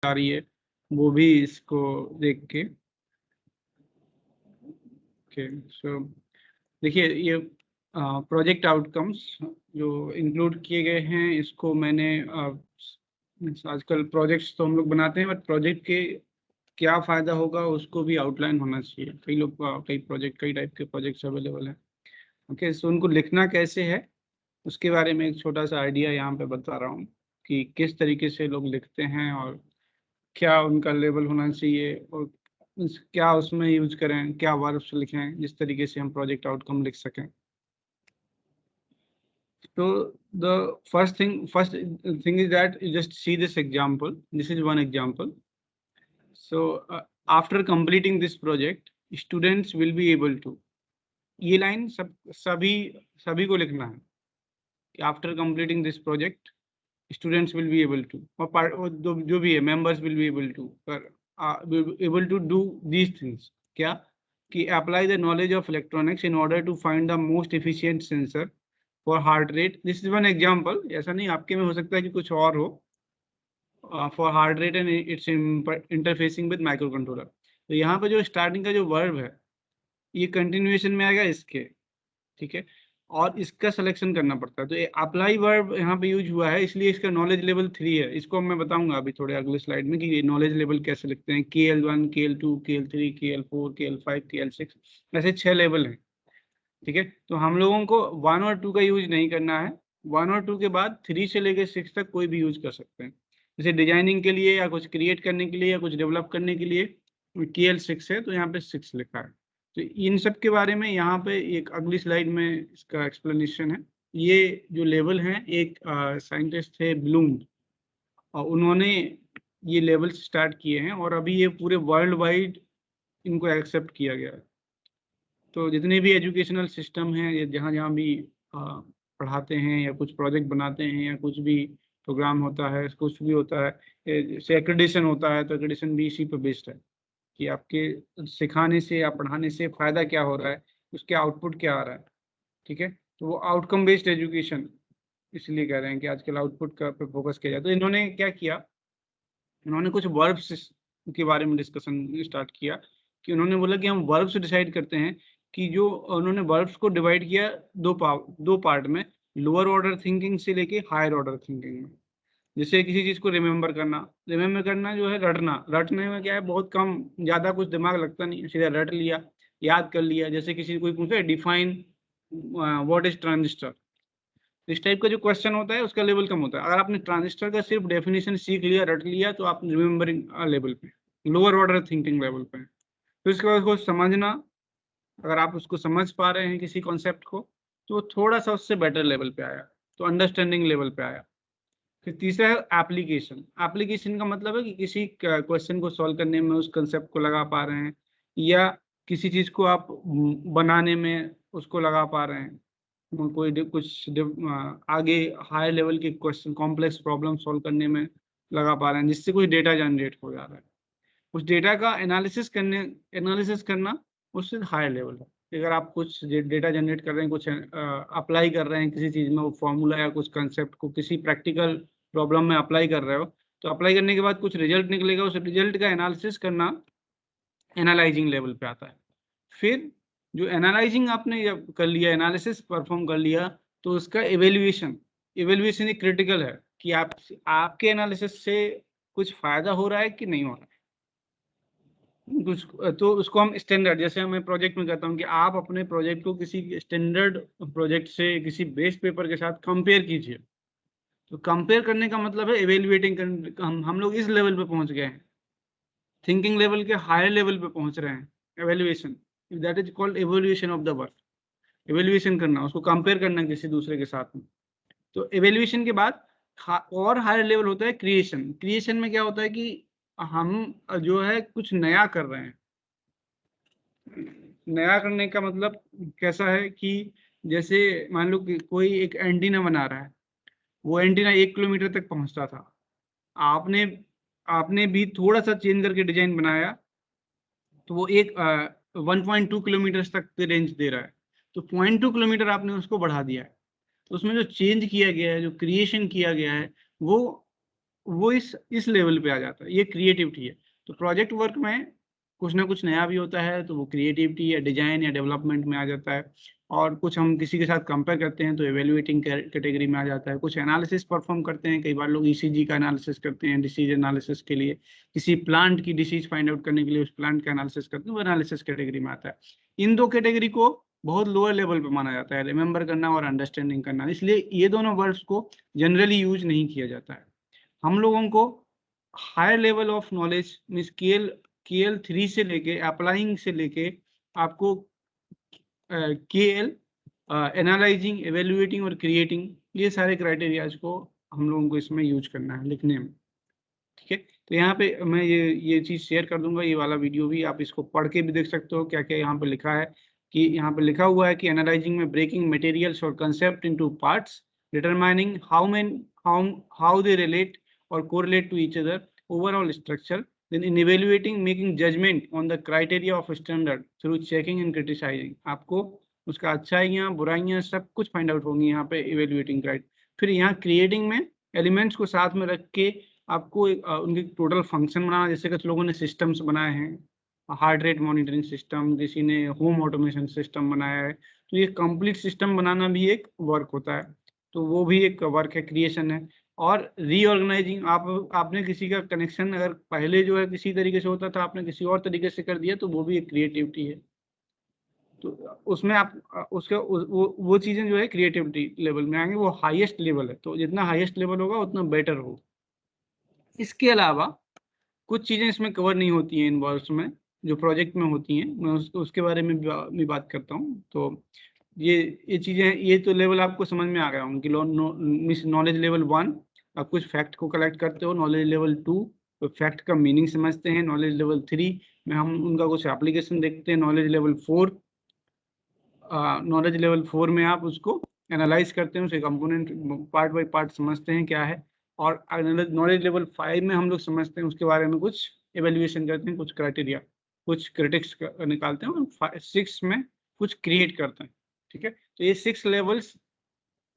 आ रही है वो भी इसको देख के। ओके, सो देखिए ये प्रोजेक्ट आउटकम्स जो इंक्लूड किए गए हैं, इसको मैंने आजकल प्रोजेक्ट्स तो हम लोग बनाते हैं, बट प्रोजेक्ट के क्या फ़ायदा होगा उसको भी आउटलाइन होना चाहिए। कई लोग कई टाइप के प्रोजेक्ट्स अवेलेबल हैं। ओके, सो उनको लिखना कैसे है उसके बारे में एक छोटा सा आइडिया यहाँ पे बता रहा हूँ कि किस तरीके से लोग लिखते हैं और क्या उनका लेवल होना चाहिए और क्या उसमें यूज करें, क्या वर्ब्स लिखें जिस तरीके से हम प्रोजेक्ट आउटकम लिख सकें। तो the first thing is that you just see this example. This is one example. So after completing this project, students will be able to, ये लाइन सभी को लिखना है कि after completing this project students will be able to, और जो भी है members will be able to do these things. क्या कि apply the knowledge of electronics in order to find the most efficient sensor for heart rate. This is one example, ऐसा नहीं आपके में हो सकता है कि कुछ और हो। For heart rate and it's interfacing with micro controller. तो यहाँ पे जो स्टार्टिंग का जो वर्ब है ये कंटिन्यूएशन में आएगा इसके, ठीक है, और इसका सिलेक्शन करना पड़ता है। तो अप्लाई वर्ब यहाँ पे यूज हुआ है, इसलिए इसका नॉलेज लेवल 3 है। इसको मैं बताऊंगा अभी थोड़े अगले स्लाइड में कि नॉलेज लेवल कैसे लिखते हैं। KL1, KL2, KL3, KL4, KL5, KL6, ऐसे 6 लेवल हैं, ठीक है। तो हम लोगों को 1 और 2 का यूज नहीं करना है। 1 और 2 के बाद 3 से लेकर 6 तक कोई भी यूज कर सकते हैं। जैसे डिजाइनिंग के लिए या कुछ क्रिएट करने के लिए या कुछ डेवलप करने के लिए KL6 है, तो यहाँ पे 6 लिखा है। तो इन सब के बारे में यहाँ पे एक अगली स्लाइड में इसका एक्सप्लेनेशन है। ये जो लेवल हैं, एक साइंटिस्ट थे ब्लूम, और उन्होंने ये लेवल स्टार्ट किए हैं और अभी ये पूरे वर्ल्ड वाइड इनको एक्सेप्ट किया गया है। तो जितने भी एजुकेशनल सिस्टम हैं, ये जहाँ जहाँ भी पढ़ाते हैं या कुछ प्रोजेक्ट बनाते हैं या कुछ भी प्रोग्राम होता है, कुछ भी होता है, जैसे एक्रेडिशन होता है, तो एक्रेडिशन भी इसी पर बेस्ड है कि आपके सिखाने से या पढ़ाने से फ़ायदा क्या हो रहा है, उसके आउटपुट क्या आ रहा है, ठीक है। तो वो आउटकम बेस्ड एजुकेशन इसलिए कह रहे हैं कि आजकल आउटपुट का पे फोकस किया जाए। तो इन्होंने क्या किया, इन्होंने कुछ वर्ब्स के बारे में डिस्कशन स्टार्ट किया कि उन्होंने बोला कि हम वर्ब्स डिसाइड करते हैं कि जो उन्होंने वर्ब्स को डिवाइड किया दो पार्ट में, लोअर ऑर्डर थिंकिंग से लेके हायर ऑर्डर थिंकिंग में। जैसे किसी चीज़ को रिमेंबर करना जो है रटने में क्या है, बहुत कम, ज़्यादा कुछ दिमाग लगता नहीं है, सीधा रट लिया, याद कर लिया। जैसे किसी कोई पूछे डिफाइन व्हाट इज ट्रांजिस्टर, इस टाइप का जो क्वेश्चन होता है उसका लेवल कम होता है। अगर आपने ट्रांजिस्टर का सिर्फ डेफिनेशन सीख लिया, रट लिया, तो आप रिमेंबरिंग लेवल पे, लोअर ऑर्डर थिंकिंग लेवल पे। तो इसके बाद उसको समझना, अगर आप उसको समझ पा रहे हैं किसी कॉन्सेप्ट को, तो थोड़ा सा उससे बेटर लेवल पे आया, तो अंडरस्टैंडिंग लेवल पे आया। फिर तीसरा है एप्लीकेशन। एप्लीकेशन का मतलब है कि किसी क्वेश्चन को सॉल्व करने में उस कंसेप्ट को लगा पा रहे हैं, या किसी चीज़ को आप बनाने में उसको लगा पा रहे हैं, आगे हाई लेवल के क्वेश्चन, कॉम्प्लेक्स प्रॉब्लम सॉल्व करने में लगा पा रहे हैं, जिससे कुछ डेटा जनरेट हो जा रहा है। उस डेटा का एनालिसिस करना उससे हाई लेवल है। अगर आप कुछ डेटा जनरेट कर रहे हैं, कुछ अप्लाई कर रहे हैं किसी चीज़ में, वो फॉर्मूला या कुछ कंसेप्ट को किसी प्रैक्टिकल प्रॉब्लम में अप्लाई कर रहे हो, तो अप्लाई करने के बाद कुछ रिजल्ट निकलेगा, उस रिजल्ट का एनालिसिस करना एनालाइजिंग लेवल पे आता है। फिर जो एनालाइजिंग आपने जब कर लिया, एनालिसिस परफॉर्म कर लिया, तो उसका इवेल्युएशन एक क्रिटिकल है कि आपके एनालिसिस से कुछ फ़ायदा हो रहा है कि नहीं हो रहा है। कुछ तो उसको हम स्टैंडर्ड, जैसे मैं प्रोजेक्ट में कहता हूँ कि आप अपने प्रोजेक्ट को किसी स्टैंडर्ड प्रोजेक्ट से, किसी बेस्ट पेपर के साथ कंपेयर कीजिए। तो कंपेयर करने का मतलब है इवेल्युएटिंग। हम लोग इस लेवल पे पहुंच गए हैं, थिंकिंग लेवल के हायर लेवल पे पहुंच रहे हैं। Evaluation, that is called evolution of the work. Evaluation करना, उसको कंपेयर करना किसी दूसरे के साथ में। तो एवेल्युएशन के बाद और हायर लेवल होता है क्रिएशन। क्रिएशन में क्या होता है कि हम जो है कुछ नया कर रहे हैं। नया करने का मतलब कैसा है कि जैसे मान लो कि कोई एक एंटीना बना रहा है, वो एंटीना 1 किलोमीटर तक पहुंचता था, आपने आपने भी थोड़ा सा चेंज करके डिजाइन बनाया, तो वो एक 1.2 किलोमीटर तक की रेंज दे रहा है। तो 0.2 किलोमीटर आपने उसको बढ़ा दिया है। तो उसमें जो चेंज किया गया है, जो क्रिएशन किया गया है, वो वो इस लेवल पे आ जाता है, ये क्रिएटिविटी है। तो प्रोजेक्ट वर्क में कुछ ना कुछ नया भी होता है, तो वो क्रिएटिविटी या डिजाइन या डेवलपमेंट में आ जाता है। और कुछ हम किसी के साथ कंपेयर करते हैं तो एवेल्युएटिंग कैटेगरी में आ जाता है। कुछ एनालिसिस परफॉर्म करते हैं, कई बार लोग ईसीजी का एनालिसिस करते हैं डिसीज एनालिसिस के लिए, किसी प्लांट की डिसीज फाइंड आउट करने के लिए उस प्लांट का एनालिसिस करते हैं, वो एनालिसिस कैटेगरी में आता है। इन दो कैटेगरी को बहुत लोअर लेवल पे माना जाता है, रिमेंबर करना और अंडरस्टैंडिंग करना, इसलिए ये दोनों वर्ड्स को जनरली यूज नहीं किया जाता है। हम लोगों को higher level of knowledge means KL 3 से लेके अप्लाइंग से लेके आपको केएल एनालाइजिंग, एवेल्युएटिंग और क्रिएटिंग, ये सारे क्राइटेरियाज को हम लोगों को इसमें यूज करना है लिखने में। ठीक है, तो यहाँ पे मैं ये चीज शेयर कर दूंगा, ये वाला वीडियो भी आप इसको पढ़ के भी देख सकते हो क्या क्या यहाँ पे लिखा है। कि यहाँ पे लिखा हुआ है कि एनालाइजिंग में ब्रेकिंग मटेरियल्स और concept into parts, determining how they relate और correlate to each other, overall structure, then in evaluating making judgment on the criteria of standard through checking and criticizing। आपको उसका अच्छाइयाँ बुराइयाँ सब कुछ फाइंड आउट होंगी यहाँ पे evaluating क्राइट। फिर यहाँ क्रिएटिंग में एलिमेंट्स को साथ में रख के आपको उनके टोटल फंक्शन बनाना, जैसे कुछ लोगों ने सिस्टम्स बनाए हैं, हार्ट रेट मॉनिटरिंग सिस्टम, किसी ने होम ऑटोमेशन सिस्टम बनाया है, तो ये कंप्लीट सिस्टम बनाना भी एक वर्क होता है, तो वो भी एक वर्क है, क्रिएशन है। और रीऑर्गेनाइजिंग, आपने किसी का कनेक्शन अगर पहले जो है किसी तरीके से होता था, आपने किसी और तरीके से कर दिया, तो वो भी एक क्रिएटिविटी है। तो उसमें आप उसका वो चीजें जो है क्रिएटिविटी लेवल में आएंगे, वो हाईएस्ट लेवल है, तो जितना हाईएस्ट लेवल होगा उतना बेटर होगा। इसके अलावा कुछ चीजें इसमें कवर नहीं होती हैं इन वर्ड्स में, जो प्रोजेक्ट में होती हैं, मैं उसके बारे में भी बात करता हूँ। तो ये चीजें, ये तो लेवल आपको समझ में आ गया उनकी। मिस नॉलेज लेवल 1 आप कुछ फैक्ट को कलेक्ट करते हो, नॉलेज लेवल 2 तो फैक्ट का मीनिंग समझते हैं, नॉलेज लेवल 3 में हम उनका कुछ एप्लीकेशन देखते हैं, नॉलेज लेवल 4 में आप उसको एनालाइज करते हैं, उसके कंपोनेंट पार्ट बाय पार्ट समझते हैं क्या है। और नॉलेज लेवल 5 में हम लोग समझते हैं उसके बारे में, कुछ एवेल्युएशन करते हैं, कुछ क्राइटेरिया, कुछ क्रिटिक्स निकालते हैं, और 6 में कुछ क्रिएट करते हैं। ठीक है, तो ये 6 लेवल्स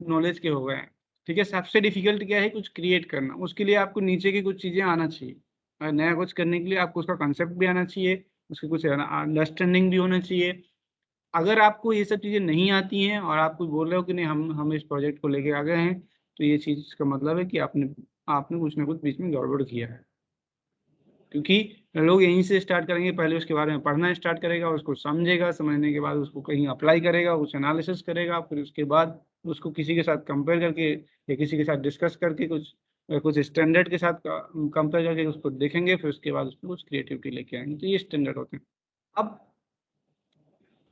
नॉलेज के हो गए हैं। ठीक है, सबसे डिफिकल्ट क्या है, कुछ क्रिएट करना, उसके लिए आपको नीचे की कुछ चीजें आना चाहिए। नया कुछ करने के लिए आपको उसका कंसेप्ट भी आना चाहिए, उसकी कुछ अंडरस्टैंडिंग भी होना चाहिए। अगर आपको ये सब चीजें नहीं आती हैं और आप कुछ बोल रहे हो कि नहीं हम इस प्रोजेक्ट को लेके आ गए हैं, तो ये चीज का मतलब है कि आपने कुछ ना कुछ बीच में गड़बड़ किया है। क्योंकि लोग यहीं से स्टार्ट करेंगे, पहले उसके बारे में पढ़ना स्टार्ट करेगा, उसको समझेगा, समझने के बाद उसको कहीं अप्लाई करेगा, उस एनालिसिस करेगा, फिर उसके बाद उसको किसी के साथ कंपेयर करके या किसी के साथ डिस्कस करके कुछ स्टैंडर्ड के साथ कंपेयर करके उसको देखेंगे, फिर उसके बाद उसमें कुछ क्रिएटिविटी लेके आएंगे, तो ये स्टैंडर्ड होते हैं। अब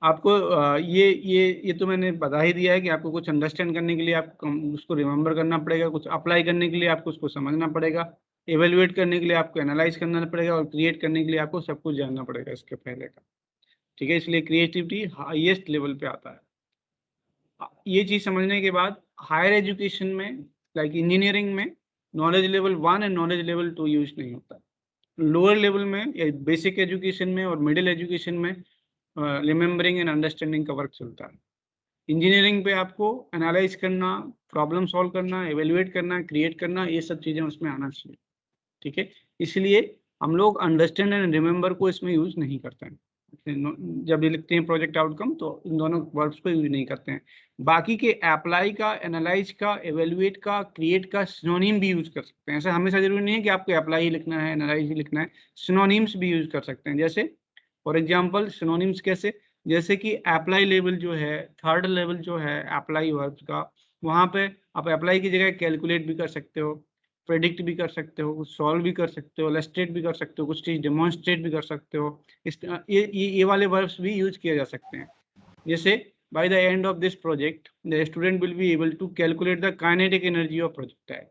आपको ये तो मैंने बता ही दिया है कि आपको कुछ अंडरस्टैंड करने के लिए आपको उसको रिमेंबर करना पड़ेगा, कुछ अप्लाई करने के लिए आपको उसको समझना पड़ेगा, एवेल्युएट करने के लिए आपको एनालाइज करना पड़ेगा, और क्रिएट करने के लिए आपको सब कुछ जानना पड़ेगा इसके पहले का। ठीक है, इसलिए क्रिएटिविटी हाईएस्ट लेवल पे आता है। ये चीज समझने के बाद हायर एजुकेशन में लाइक इंजीनियरिंग में knowledge level 1 and knowledge level 2 use नहीं होता। लोअर लेवल में बेसिक एजुकेशन में और मिडिल एजुकेशन में रिमेम्बरिंग एंड अंडरस्टैंडिंग का वर्क चलता है। इंजीनियरिंग पे आपको एनालाइज करना, प्रॉब्लम सॉल्व करना, एवेल्युएट करना, क्रिएट करना, ये सब चीजें उसमें आना चाहिए। ठीक है, इसलिए हम लोग अंडरस्टैंड एंड रिमेम्बर को इसमें यूज नहीं करते हैं। जब ये लिखते हैं प्रोजेक्ट आउटकम, तो इन दोनों वर्ड्स को यूज नहीं करते हैं। बाकी के अप्लाई का, एनालाइज का, एवेल्युएट का, क्रिएट का सिनोनिम भी यूज कर सकते हैं। ऐसा हमेशा जरूरी नहीं है कि आपको अप्लाई ही लिखना है, एनालाइज ही लिखना है, सिनोनिम्स भी यूज कर सकते हैं। जैसे फॉर एग्जाम्पल सिनोनिम्स कैसे, जैसे कि अप्लाई लेवल जो है, थर्ड लेवल जो है अप्लाई वर्ब्स का, वहाँ पे आप अप्लाई की जगह कैलकुलेट भी कर सकते हो, प्रेडिक्ट भी कर सकते हो, कुछ सॉल्व भी कर सकते हो, इलस्ट्रेट भी कर सकते हो, कुछ चीज डेमोन्स्ट्रेट भी कर सकते हो। ये वाले वर्ब्स भी यूज किए जा सकते हैं। जैसे by the end of this project the student will be able to calculate the kinetic energy of projectile.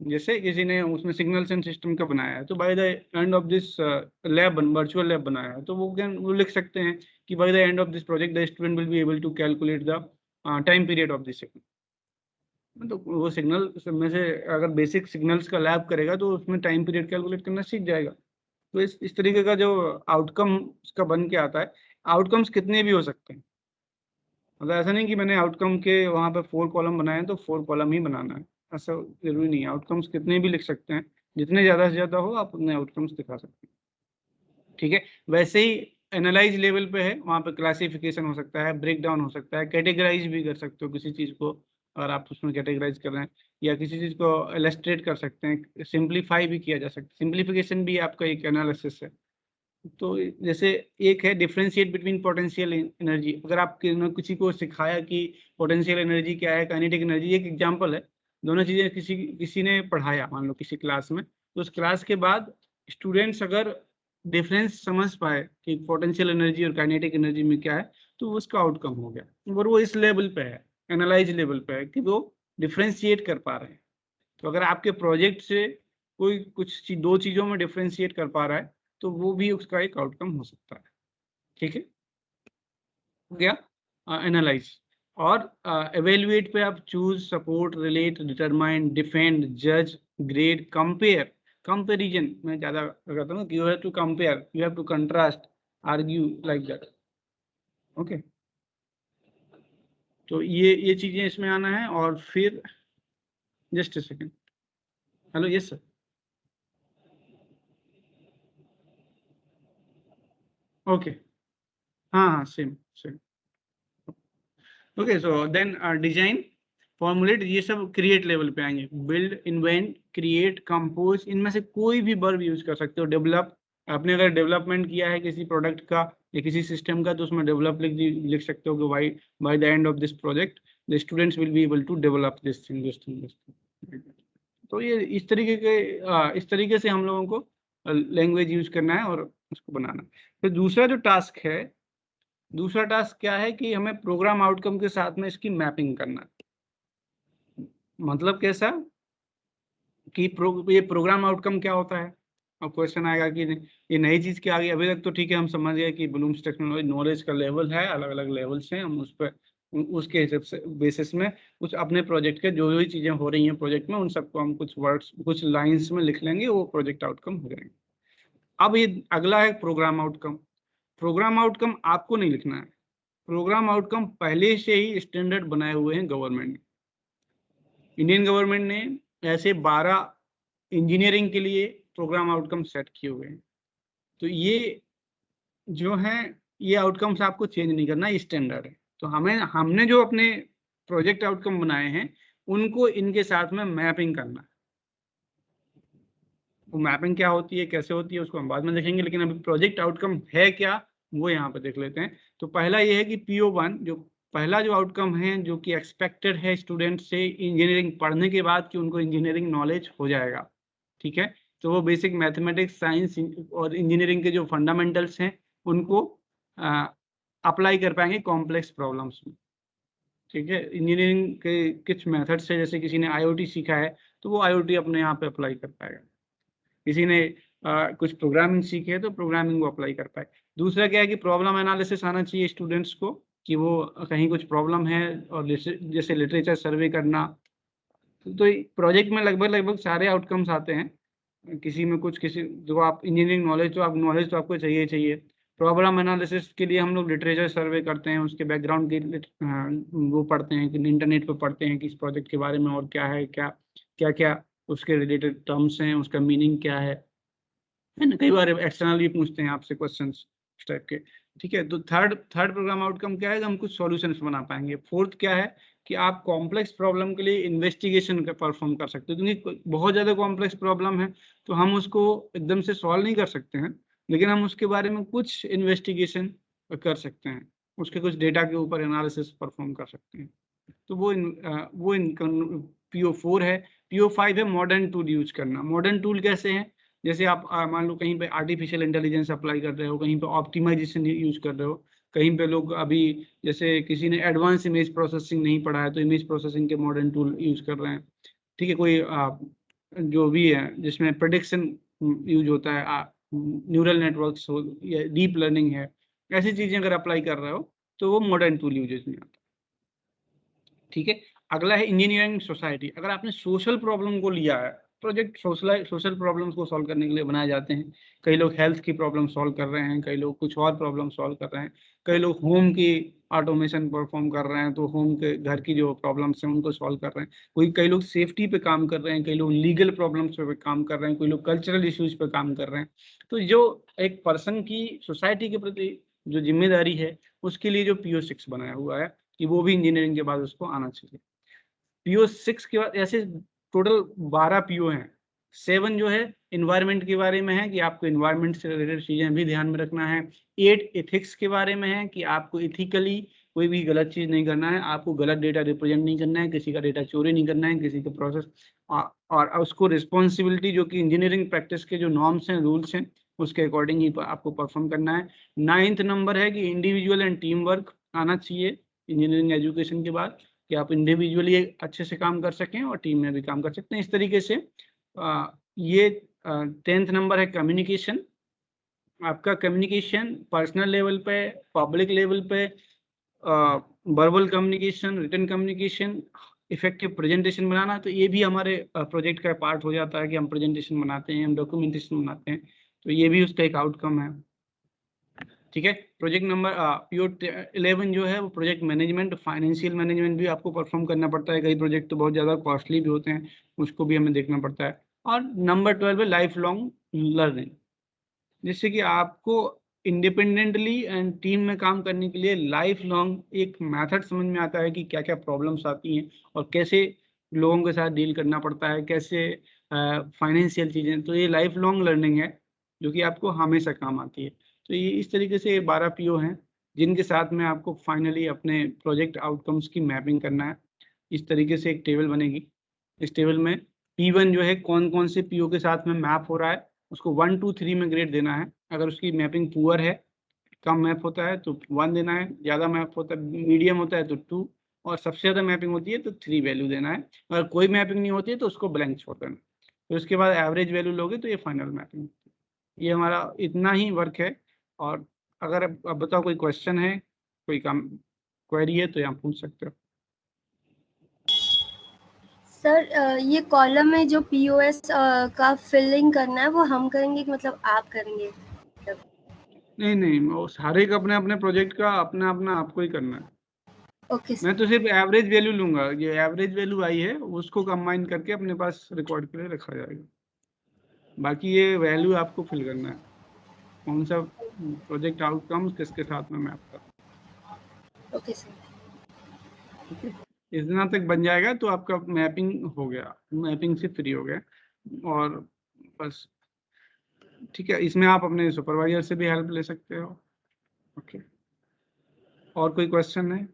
जैसे किसी ने उसमें सिग्नल्स एंड सिस्टम का बनाया है, तो by the end of this lab virtual lab बनाया है, तो वो लिख सकते हैं कि by the end of this project the student will be able to calculate the time period of this signal. मतलब वो सिग्नल में से अगर बेसिक सिग्नल्स का लैब करेगा तो उसमें टाइम पीरियड कैलकुलेट करना सीख जाएगा। तो इस तरीके का जो आउटकम उसका बन के आता है। आउटकम्स कितने भी हो सकते हैं, मतलब ऐसा नहीं कि मैंने आउटकम के वहाँ पे 4 कॉलम बनाए हैं तो 4 कॉलम ही बनाना है। ऐसा जरूरी नहीं है, आउटकम्स कितने भी लिख सकते हैं, जितने ज़्यादा से ज़्यादा हो आप उतने आउटकम्स दिखा सकते हैं। ठीक है, वैसे ही एनालाइज लेवल पे है, वहाँ पे क्लासिफिकेशन हो सकता है, ब्रेक डाउन हो सकता है, कैटेगराइज भी कर सकते हो किसी चीज़ को, और आप उसमें कैटेगराइज कर रहे हैं, या किसी चीज़ को इलस्ट्रेट कर सकते हैं, सिंप्लीफाई भी किया जा सकता है, सिंप्लीफिकेशन भी आपका एक एनालिसिस है। तो जैसे एक है डिफरेंशिएट बिटवीन पोटेंशियल एनर्जी, अगर आप किसी को सिखाया कि पोटेंशियल एनर्जी क्या है, काइनेटिक एनर्जी, एक एग्जांपल है, दोनों चीजें किसी किसी ने पढ़ाया मान लो किसी क्लास में, तो उस क्लास के बाद स्टूडेंट्स अगर डिफरेंस समझ पाए कि पोटेंशियल एनर्जी और काइनेटिक एनर्जी में क्या है, तो उसका आउटकम हो गया, और वो इस लेवल पे है, एनालाइज लेवल पे है कि वो डिफ्रेंशिएट कर पा रहे हैं। तो अगर आपके प्रोजेक्ट से कोई दो चीजों में डिफ्रेंशिएट कर पा रहा है, तो वो भी उसका एक आउटकम हो सकता है। ठीक है, हो गया एनालाइज। और एवेल्युएट पे आप choose, support, relate, determine, defend, जज, ग्रेड, कंपेयर, कंपेरिजन मैं ज्यादा करता हूँ, you have to compare, you have to contrast, argue, like that. Okay, तो ये चीजें इसमें आना है। और फिर just a second, hello, yes sir, okay, हाँ हाँ, same same. Okay, so then design, formulate, ये सब क्रिएट लेवल पे आएंगे। बिल्ड, इन्वेंट, क्रिएट, कंपोज, इनमें से कोई भी वर्ब यूज कर सकते हो। डेवलप, आपने अगर डेवलपमेंट किया है किसी प्रोडक्ट का या किसी सिस्टम का, तो उसमें डेवलप लिख सकते हो कि by the end of this project the students will be able to develop this thing, this thing, this thing. तो ये इस तरीके से हम लोगों को लैंग्वेज यूज करना है और उसको बनाना है। फिर दूसरा जो टास्क है, दूसरा टास्क क्या है कि हमें प्रोग्राम आउटकम के साथ में इसकी मैपिंग करना है। मतलब कैसा कि ये प्रोग्राम आउटकम क्या होता है। अब क्वेश्चन आएगा कि ये नई चीज क्या आ गई, अभी तक तो ठीक है, हम समझ गए कि ब्लूम्स टेक्नोलॉजी नॉलेज का लेवल है, अलग अलग लेवल्स हैं, हम उस पर उसके हिसाब से बेसिस में कुछ अपने प्रोजेक्ट के जो भी चीजें हो रही हैं प्रोजेक्ट में, उन सबको हम कुछ वर्ड्स कुछ लाइंस में लिख लेंगे, वो प्रोजेक्ट आउटकम हो जाएंगे। अब ये अगला है प्रोग्राम आउटकम। प्रोग्राम आउटकम आपको नहीं लिखना है, प्रोग्राम आउटकम पहले से ही स्टैंडर्ड बनाए हुए हैं गवर्नमेंट ने। इंडियन गवर्नमेंट ने ऐसे 12 इंजीनियरिंग के लिए प्रोग्राम आउटकम सेट किए हुए हैं। तो ये जो है, ये आउटकम्स आपको चेंज नहीं करना, ये स्टैंडर्ड है। तो हमने जो अपने प्रोजेक्ट आउटकम बनाए हैं, उनको इनके साथ में मैपिंग करना है। वो मैपिंग क्या होती है, कैसे होती है, उसको हम बाद में देखेंगे, लेकिन अभी प्रोजेक्ट आउटकम है क्या, वो यहाँ पे देख लेते हैं। तो पहला ये है कि PO1, जो पहला जो आउटकम है जो कि एक्सपेक्टेड है स्टूडेंट से इंजीनियरिंग पढ़ने के बाद, कि उनको इंजीनियरिंग नॉलेज हो जाएगा। ठीक है, तो वो बेसिक मैथमेटिक्स, साइंस और इंजीनियरिंग के जो फंडामेंटल्स हैं, उनको अप्लाई कर पाएंगे कॉम्प्लेक्स प्रॉब्लम्स में। ठीक है, इंजीनियरिंग के कुछ मेथड से, जैसे किसी ने IoT सीखा है, तो वो IoT अपने यहाँ पे अप्लाई कर पाएगा। किसी ने कुछ प्रोग्रामिंग सीखी है, तो प्रोग्रामिंग वो अप्लाई कर पाए। दूसरा क्या है कि प्रॉब्लम एनालिसिस आना चाहिए स्टूडेंट्स को, कि वो कहीं कुछ प्रॉब्लम है, और जैसे लिटरेचर सर्वे करना। तो प्रोजेक्ट में लगभग लगभग सारे आउटकम्स आते हैं। किसी में कुछ, किसी जो आप इंजीनियरिंग नॉलेज, तो आप नॉलेज तो आपको चाहिए चाहिए। प्रॉब्लम एनालिसिस के लिए हम लोग लिटरेचर सर्वे करते हैं, उसके बैकग्राउंड की वो पढ़ते हैं, कि इंटरनेट पर पढ़ते हैं कि इस प्रोजेक्ट के बारे में और क्या है, क्या क्या क्या उसके रिलेटेड टर्म्स हैं, उसका मीनिंग क्या है ना। कई बार एक्सटर्नल भी पूछते हैं आपसे क्वेश्चंस इस टाइप के। ठीक है, तो थर्ड थर्ड प्रोग्राम आउटकम क्या है कि हम कुछ सॉल्यूशंस बना पाएंगे। फोर्थ क्या है कि आप कॉम्प्लेक्स प्रॉब्लम के लिए इन्वेस्टिगेशन का परफॉर्म कर सकते हो, क्योंकि बहुत ज़्यादा कॉम्प्लेक्स प्रॉब्लम है, तो हम उसको एकदम से सॉल्व नहीं कर सकते हैं, लेकिन हम उसके बारे में कुछ इन्वेस्टिगेशन कर सकते हैं, उसके कुछ डेटा के ऊपर एनालिसिस परफॉर्म कर सकते हैं। तो वो इन PO4 है। PO5 है मॉडर्न टूल यूज करना। मॉडर्न टूल कैसे हैं, जैसे आप मान लो कहीं पे आर्टिफिशियल इंटेलिजेंस अप्लाई कर रहे हो, कहीं पे ऑप्टिमाइजेशन यूज कर रहे हो, कहीं पे लोग अभी, जैसे किसी ने एडवांस इमेज प्रोसेसिंग नहीं पढ़ा है, तो इमेज प्रोसेसिंग के मॉडर्न टूल यूज कर रहे हैं। ठीक है, कोई जो भी है जिसमें प्रेडिक्शन यूज होता है, न्यूरल नेटवर्क्स हो या डीप लर्निंग है, ऐसी चीजें अगर अप्लाई कर रहे हो, तो वो मॉडर्न टूल यूजेज में आता है। ठीक है, अगला है इंजीनियरिंग सोसाइटी। अगर आपने सोशल प्रॉब्लम को लिया है, प्रोजेक्ट सोशल प्रॉब्लम्स को सॉल्व करने के लिए बनाए जाते हैं। कई लोग हेल्थ की प्रॉब्लम सॉल्व कर रहे हैं, कई लोग कुछ और प्रॉब्लम सॉल्व कर रहे हैं, कई लोग होम की ऑटोमेशन परफॉर्म कर रहे हैं, तो होम के घर की जो प्रॉब्लम्स हैं उनको सॉल्व कर रहे हैं, कोई कई लोग सेफ्टी पे काम कर रहे हैं, कई लोग लीगल प्रॉब्लम्स पे काम कर रहे हैं, कोई लोग कल्चरल इश्यूज पे काम कर रहे हैं। तो जो एक पर्सन की सोसाइटी के प्रति जो जिम्मेदारी है, उसके लिए जो PO6 बनाया हुआ है कि वो भी इंजीनियरिंग के बाद उसको आना चाहिए। PO6 के बाद ऐसे टोटल 12 PO हैं। 7 जो है इन्वायरमेंट के बारे में है कि आपको इन्वायरमेंट से रिलेटेड चीजें भी ध्यान में रखना है। 8 एथिक्स के बारे में है कि आपको इथिकली कोई भी गलत चीज नहीं करना है, आपको गलत डेटा रिप्रेजेंट नहीं करना है, किसी का डेटा चोरी नहीं करना है, किसी का प्रोसेस और उसको रिस्पॉन्सिबिलिटी जो कि इंजीनियरिंग प्रैक्टिस के जो नॉर्म्स हैं, रूल्स हैं, उसके अकॉर्डिंग ही आपको परफॉर्म करना है। 9th नंबर है कि इंडिविजुअल एंड टीम वर्क आना चाहिए इंजीनियरिंग एजुकेशन के बाद, कि आप इंडिविजुअली अच्छे से काम कर सकें और टीम में भी काम कर सकते हैं। इस तरीके से ये 10th नंबर है कम्युनिकेशन। आपका कम्युनिकेशन पर्सनल लेवल पे, पब्लिक लेवल पे, verbal communication, written communication, effective presentation बनाना, तो ये भी हमारे प्रोजेक्ट का पार्ट हो जाता है कि हम प्रेजेंटेशन बनाते हैं, हम डॉक्यूमेंटेशन बनाते हैं, तो ये भी उसका एक आउटकम है। ठीक है। प्रोजेक्ट नंबर PO11 जो है वो प्रोजेक्ट मैनेजमेंट, फाइनेंशियल मैनेजमेंट भी आपको परफॉर्म करना पड़ता है, कई प्रोजेक्ट तो बहुत ज़्यादा कॉस्टली भी होते हैं, उसको भी हमें देखना पड़ता है। और नंबर 12 है लाइफ लॉन्ग लर्निंग, जिससे कि आपको इंडिपेंडेंटली एंड टीम में काम करने के लिए लाइफ लॉन्ग एक मेथड समझ में आता है कि क्या क्या प्रॉब्लम्स आती हैं और कैसे लोगों के साथ डील करना पड़ता है, कैसे फाइनेंशियल चीज़ें, तो ये लाइफ लॉन्ग लर्निंग है जो कि आपको हमेशा काम आती है। तो ये इस तरीके से 12 PO हैं जिनके साथ में आपको फाइनली अपने प्रोजेक्ट आउटकम्स की मैपिंग करना है। इस तरीके से एक टेबल बनेगी। इस टेबल में P1 जो है कौन कौन से PO के साथ में मैप हो रहा है, उसको 1 2 3 में ग्रेड देना है। अगर उसकी मैपिंग पुअर है, कम मैप होता है तो 1 देना है, ज़्यादा मैप होता है, मीडियम होता है तो 2, और सबसे ज़्यादा मैपिंग होती है तो 3 वैल्यू देना है। अगर कोई मैपिंग नहीं होती है तो उसको ब्लैंक छोड़ देना। तो उसके बाद एवरेज वैल्यू लोगे तो ये फाइनल मैपिंग। ये हमारा इतना ही वर्क है। और अगर अब बताओ कोई क्वेश्चन है, कोई काम क्वेरी है तो यहाँ पूछ सकते हो। सर ये कॉलम में जो POS का फिलिंग करना है वो हम करेंगे कि मतलब आप करेंगे? नहीं नहीं, वो सारे का अपने अपने प्रोजेक्ट का अपना अपना आपको ही करना है। ओके मैं सर। तो सिर्फ एवरेज वैल्यू लूंगा, ये एवरेज वैल्यू आई है उसको कंबाइन करके अपने पास रिकॉर्ड के लिए रखा जाएगा। बाकी ये वैल्यू आपको फिल करना है, कौन सा प्रोजेक्ट आउटकम्स किसके साथ में मैप कर। Okay sir. ठीक है। इतना तक बन जाएगा तो आपका मैपिंग हो गया, मैपिंग से फ्री हो गया। और बस ठीक है, इसमें आप अपने सुपरवाइजर से भी हेल्प ले सकते हो। ओके, और कोई क्वेश्चन है?